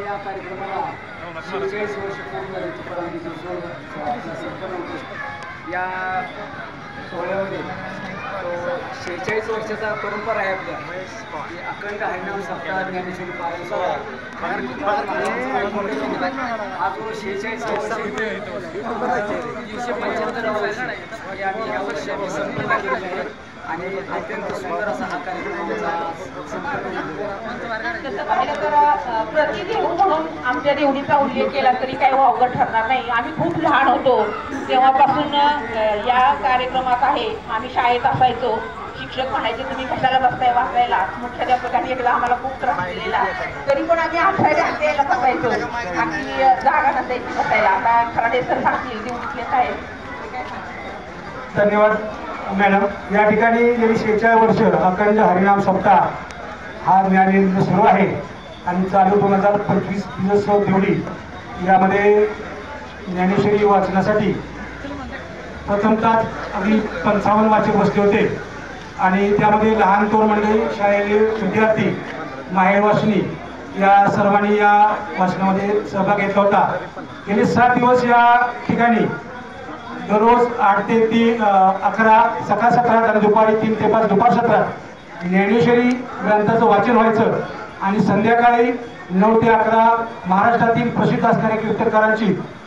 या कार्यक्रमाला 46 वर्ष पूर्ण झाली. या सोहळ्यामध्ये तो 46 वर्षाचा परंपरा आहे आपल्या अखंड हरिनाम सप्ताह ज्ञानेश्वरी पारायण सोहळा. आज 46 वर्ष 175 वर्ष आम्ही या वर्षी आम्ही संपन्न केलेले आहे आणि अत्यंत सुंदर असा हा कार्यक्रम तसं पाहिलं तर प्रतिदेव म्हणून आमच्या देवणीचा उल्लेख केला तरी काही अवघड ठरणार नाही. आम्ही खूप लहान होतो तेव्हापासून या कार्यक्रमात आहे. आम्ही शाळेत असायचो, शिक्षक म्हणायचे तुम्ही कशाला बसताय वाचायला. मुख्याध्यापकांनी एकदा आम्हाला खूप त्रास दिलेला, तरी पण आम्ही अभ्यासाला बसायचो आणि जागा नसायची बसायला. आता खराडे सर सांगतील देवणीतले साहेब. धन्यवाद मॅडम. या ठिकाणी गेली 46 वर्ष अखंड हरिनाम सप्ताह हा ज्ञानेंद्र सुरू आहे आणि चालू 2025 दिवसोत्सव देवडी यामध्ये ज्ञानेश्वरी वाचनासाठी प्रथमतः अगदी 55 वाचक बसले होते आणि त्यामध्ये लहान थोर मंडळी, शाळेतील विद्यार्थी, माहेर वाचनी या सर्वांनी या वाचनामध्ये सहभाग घेतला होता. गेले 7 दिवस या ठिकाणी दररोज 8 ते 11 सकाळ 17 आणि दुपारी 3 ते 5 दुपार 17 ज्ञानेश्वरी ग्रंथाचं वाचन व्हायचं आणि संध्याकाळी 9 ते 11 महाराष्ट्रातील प्रसिद्ध असणाऱ्या कीर्तनकारांची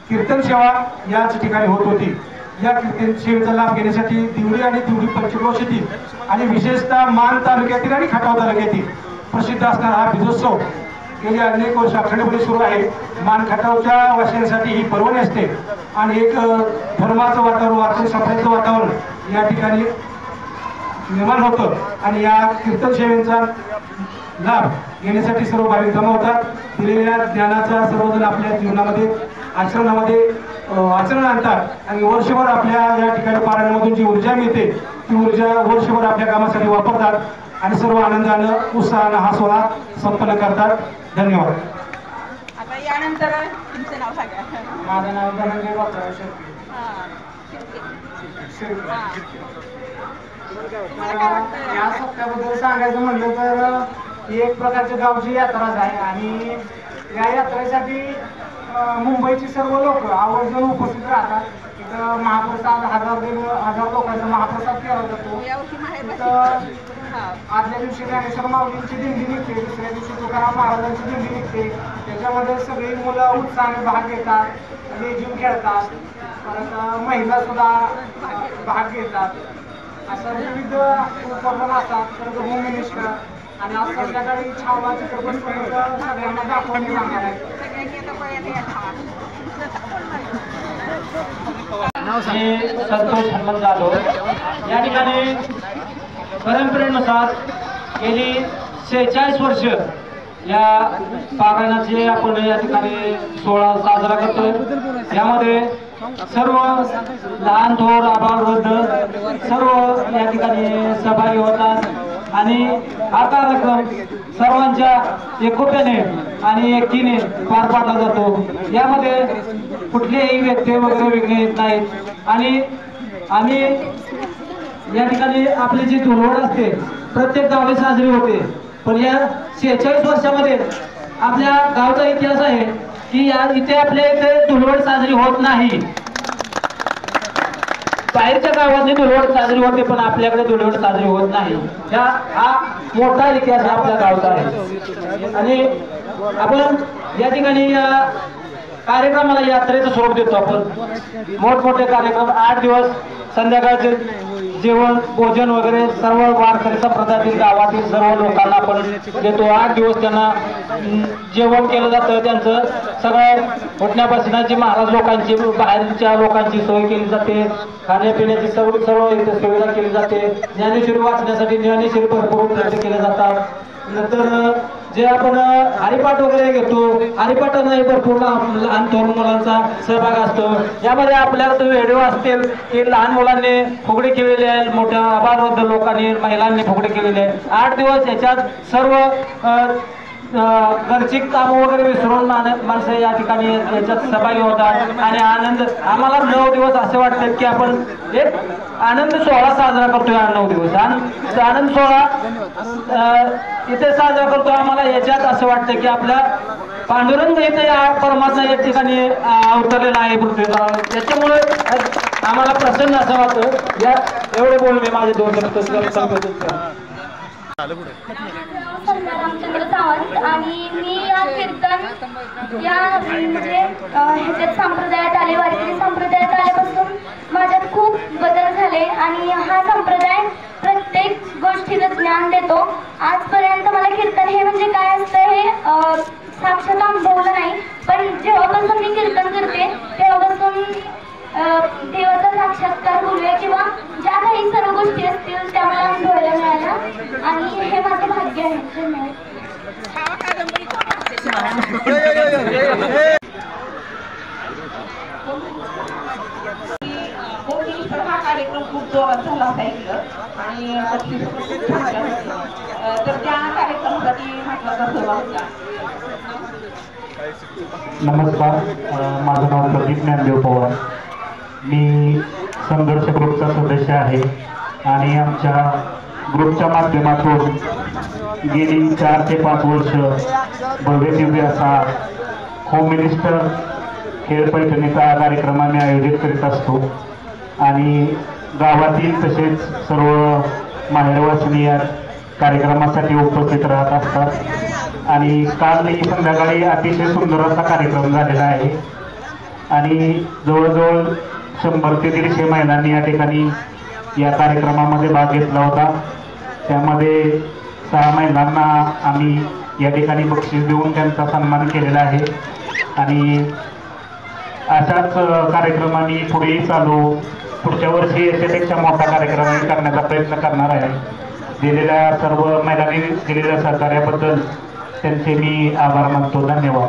कीर्तन सेवा याच ठिकाणी होत होती. या कीर्तन सेवेचा लाभ घेण्यासाठी दिवडी आणि दिवडी पंचक्रोशीतील आणि विशेषतः मान तालुक्यातील आणि खटाव तालुक्यातील प्रसिद्ध असणारा हा बीजोत्सव गेली अनेक वर्ष अखंडपणे सुरू आहे. मान खटावच्या वाचनासाठी ही पर्वणी असते आणि एक धर्माचं वातावरण, वाचन संप्रदायाचं वातावरण या ठिकाणी निर्माण होतं आणि या कीर्तन सेवेचा लाभ घेण्यासाठी सर्व भाविक जमा होतात. दिलेल्या ज्ञानाचा सर्वजण आपल्या जीवनामध्ये आचरण आणतात आणि वर्षभर आपल्या या ठिकाणी पारायणामधून जी ऊर्जा मिळते ती ऊर्जा वर्षभर आपल्या कामासाठी वापरतात आणि सर्व आनंदानं उत्साहानं हा सोहळा संपन्न करतात. धन्यवाद. आता यानंतर तुमचं नाव सांगा. माझं नाव धनंजय बापराव शेळके. या सप्त्याबद्दल सांगायचं म्हटलं तर ही एक प्रकारची गावची यात्राच आहे आणि या यात्रेसाठी मुंबईची सर्व लोक आवर्जून उपस्थित राहतात. इथं महाप्रसाद 1000 लोकांचा महाप्रसाद केला जातो. आदल्या दिवशी ज्ञानेश्वर माऊलींची दिंडी निघते, दुसऱ्या दिवशी तुकाराम महाराजांची दिंडी निघते. त्याच्यामध्ये सगळी मुलं उत्साहाने भाग घेतात, लेझीम खेळतात, परत महिला सुद्धा भाग घेतात. अशा विविध उपक्रम असतात. परत होम मिनिस्टर आणि आज संध्याकाळी छावा चित्रपट सगळ्यांना दाखवून जाणार आहे. संतोष हनुमान जाधव. या ठिकाणी परंपरेनुसार गेली 46 वर्ष या पारायणाचे आपण या ठिकाणी सोहळा साजरा करतोय. यामध्ये सर्व लहान थोर आबालवृद्ध सर्व या ठिकाणी सहभागी होतात आणि हा कार्यक्रम सर्वांच्या एकोप्याने आणि एकटीने पार पाडला जातो. यामध्ये कुठलेही व्यक्ती वगैरे वेगळे येत नाहीत आणि आम्ही या ठिकाणी आपली जी धुळवड असते प्रत्येक गावी साजरी होते. पण या 46 वर्षामध्ये आपल्या गावचा इतिहास आहे की इथे आपल्या इथे धुळवड साजरी होत नाही. बाहेरच्या गावातली धुळवड साजरी होते पण आपल्याकडे धुळवड साजरी होत नाही. हा मोठा इतिहास आपल्या गावचा आहे आणि आपण या ठिकाणी कार्यक्रमाला यात्रेचं स्वरूप देतो. आपण मोठमोठे कार्यक्रम 8 दिवस संध्याकाळचे जेवण भोजन वगैरे सर्व वारकरी संप्रदायातील गावातील सर्व लोकांना आपण देतो. 8 दिवस त्यांना जेवण केलं जातं. त्यांचं सगळं उठण्यापासून जी महाराज लोकांची बाहेरच्या लोकांची सोय केली जाते. खाण्यापिण्याची सर्व इथे सुविधा केली जाते. ज्ञानेश्वरी वाचण्यासाठी ज्ञानेश्वरी भरपूर उपलब्ध केले जातात. नंतर जे आपण हरिपाठ वगैरे घेतो, हरिपाठांनाही भरपूर लहान थोर मुलांचा सहभाग असतो. यामध्ये आपल्याला व्हिडिओ असतील की लहान मुलांनी फुगडी केलेली आहे, मोठ्या आबालवृद्ध लोकांनी महिलांनी फुगडी केलेली आहे. 8 दिवस याच्यात सर्व घरची कामं वगैरे विसरून माणसं या ठिकाणी याच्यात सहभागी होतात आणि आनंद आम्हाला 9 दिवस असे वाटतात की आपण एक आनंद सोहळा साजरा करतोय. 9 दिवस आनंद सोहळा इथे साजरा करतो. आम्हाला याच्यात असं वाटतं की आपल्या पांडुरंग इथे या परमात्मा या ठिकाणी अवतरलेला आहे पृथ्वीचा. त्याच्यामुळे आम्हाला प्रसन्न असं वाटतं. या एवढे बोल मी माझे 2 शब्द रामचंद्र सावंत आणि मी या कीर्तन या म्हणजे ह्याच्यात संप्रदायात आले, वारकरी संप्रदायात आल्यापासून माझ्यात खूप बदल झाले आणि हा संप्रदाय प्रत्येक गोष्टीचं ज्ञान देतो. आजपर्यंत मला कीर्तन हे म्हणजे काय असतं हे साक्षात अनुभवलं नाही, पण जेव्हापासून मी कीर्तन करते तेव्हापासून देवाचा साक्षात्कार होऊया किंवा ज्या काही सर्व गोष्टी असतील त्या मला अनुभवायला मिळाल्या आणि हे माझं भाग्य आहे. हा कार्यक्रम खूप जोरात झाला होता ऐकलं आणि तर त्या कार्यक्रमासाठी महत्वाचा सहभाग होता. नमस्कार, माझं नाव प्रदीप ज्ञानदेव पवार. मी संघर्ष ग्रुपचा सदस्य आहे आणि आमच्या ग्रुपच्या माध्यमातून गेली 4 ते 5 वर्ष भव्य दिव्य असा होम मिनिस्टर खेळ पैठणीचा कार्यक्रम आम्ही आयोजित करीत असतो आणि गावातील तसेच सर्व माहेरवासिनी या कार्यक्रमासाठी उपस्थित राहत असतात. आणि कालही संध्याकाळी अतिशय सुंदर असा कार्यक्रम झालेला आहे आणि जवळजवळ 100 ते 150 महिलांनी या ठिकाणी या कार्यक्रमामध्ये भाग घेतला होता. त्यामध्ये 6 महिलांना आम्ही या ठिकाणी बक्षीस देऊन त्यांचा सन्मान केलेला आहे आणि अशाच कार्यक्रमांनी पुढेही चालू पुढच्या वर्षी याच्यापेक्षा मोठा कार्यक्रम करण्याचा प्रयत्न करणार आहे. दिलेल्या सर्व महिलांनी दिलेल्या सहकार्याबद्दल त्यांचे मी आभार मानतो. धन्यवाद.